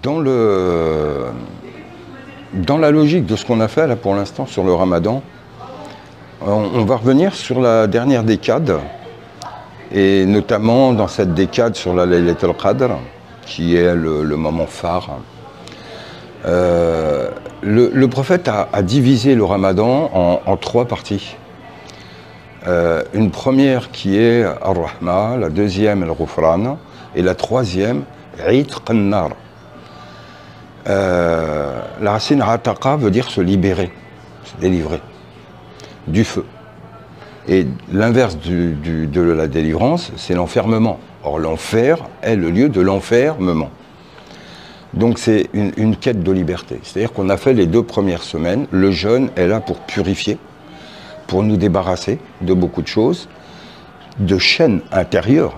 Dans la logique de ce qu'on a fait là pour l'instant sur le Ramadan, on va revenir sur la dernière décade, et notamment dans cette décade sur la Laylat al-Qadr, qui est le moment phare. Le prophète a divisé le Ramadan en trois parties. Une première qui est Ar-Rahma, la deuxième Al-Ghufran, et la troisième Itq an-Nar. La racine Ataqa veut dire se libérer, se délivrer du feu. Et l'inverse de la délivrance, c'est l'enfermement. Or, l'enfer est le lieu de l'enfermement. Donc, c'est une quête de liberté. C'est-à-dire qu'on a fait les 2 premières semaines. Le jeûne est là pour purifier, pour nous débarrasser de beaucoup de choses, de chaînes intérieures,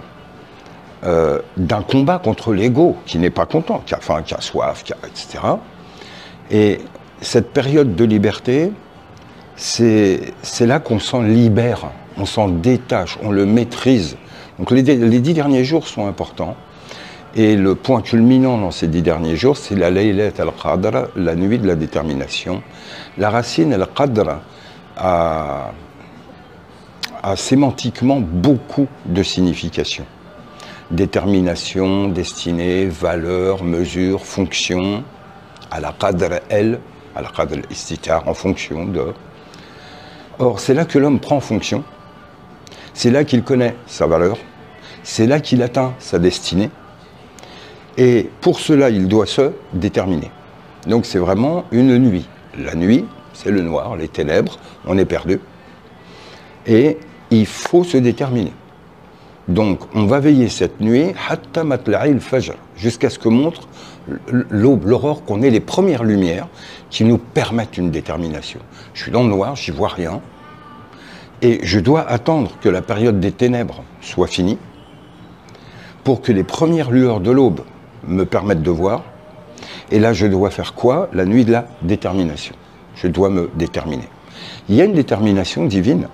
d'un combat contre l'ego qui n'est pas content, qui a faim, qui a soif, etc. Et cette période de liberté, c'est là qu'on s'en libère, on s'en détache, on le maîtrise. Donc les 10 derniers jours sont importants. Et le point culminant dans ces 10 derniers jours, c'est la Laylat al-Qadr, la nuit de la détermination. La racine al-Qadr a sémantiquement beaucoup de significations. Détermination, destinée, valeur, mesure, fonction. Al-Qadr, al-Qadr istitar, en fonction de... Or, c'est là que l'homme prend fonction, c'est là qu'il connaît sa valeur, c'est là qu'il atteint sa destinée, et pour cela, il doit se déterminer. Donc c'est vraiment une nuit. La nuit, c'est le noir, les ténèbres, on est perdu, et il faut se déterminer. Donc on va veiller cette nuit, hatta matla'il fajr, jusqu'à ce que montre l'aube, l'aurore, qu'on ait les premières lumières qui nous permettent une détermination. Je suis dans le noir, j'y vois rien, et je dois attendre que la période des ténèbres soit finie pour que les premières lueurs de l'aube me permettent de voir. Et là, je dois faire quoi? La nuit de la détermination. Je dois me déterminer. Il y a une détermination divine,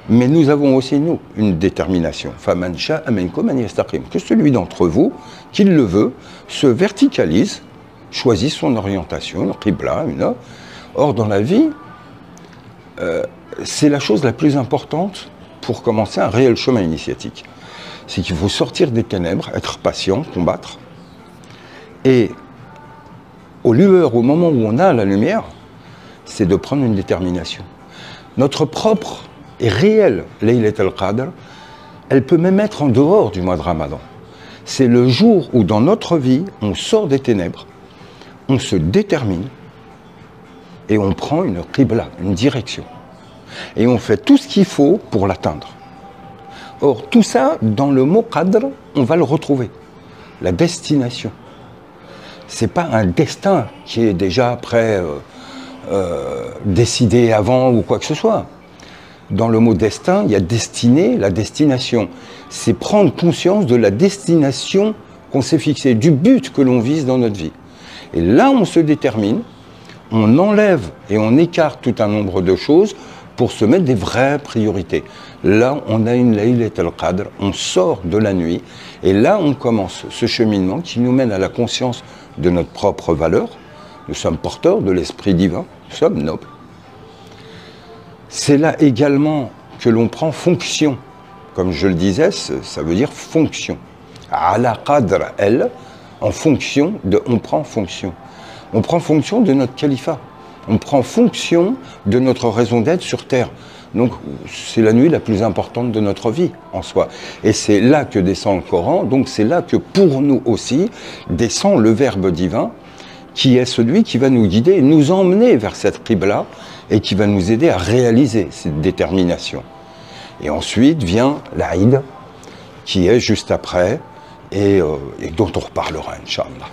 mais nous avons aussi, nous, une détermination. Faman sha'a minkum an yastaqim. Que celui d'entre vous, qui le veut, se verticalise, choisit son orientation, une qibla, une... Or, dans la vie, c'est la chose la plus importante pour commencer un réel chemin initiatique. C'est qu'il faut sortir des ténèbres, être patient, combattre. Et au moment où on a la lumière, c'est de prendre une détermination. Notre propre et réelle Laylat al-Qadr, elle peut même être en dehors du mois de Ramadan. C'est le jour où dans notre vie, on sort des ténèbres, on se détermine et on prend une qibla, une direction. Et on fait tout ce qu'il faut pour l'atteindre. Or, tout ça, dans le mot qadr, on va le retrouver. La destination. C'est pas un destin qui est déjà décidé avant ou quoi que ce soit. Dans le mot destin, il y a destinée, la destination. C'est prendre conscience de la destination qu'on s'est fixée, du but que l'on vise dans notre vie. Et là, on se détermine, on enlève et on écarte tout un nombre de choses pour se mettre des vraies priorités. Là, on a une Laylat al-Qadr, on sort de la nuit, et là, on commence ce cheminement qui nous mène à la conscience de notre propre valeur. Nous sommes porteurs de l'esprit divin, nous sommes nobles. C'est là également que l'on prend fonction. Comme je le disais, ça veut dire fonction. Ala qadr, elle, en fonction de, on prend fonction. On prend fonction de notre califat. On prend fonction de notre raison d'être sur Terre. Donc, c'est la nuit la plus importante de notre vie, en soi. Et c'est là que descend le Coran. Donc, c'est là que, pour nous aussi, descend le Verbe divin, qui est celui qui va nous guider et nous emmener vers cette qibla et qui va nous aider à réaliser cette détermination. Et ensuite vient l'Aïd, qui est juste après, et dont on reparlera, Inch'Allah.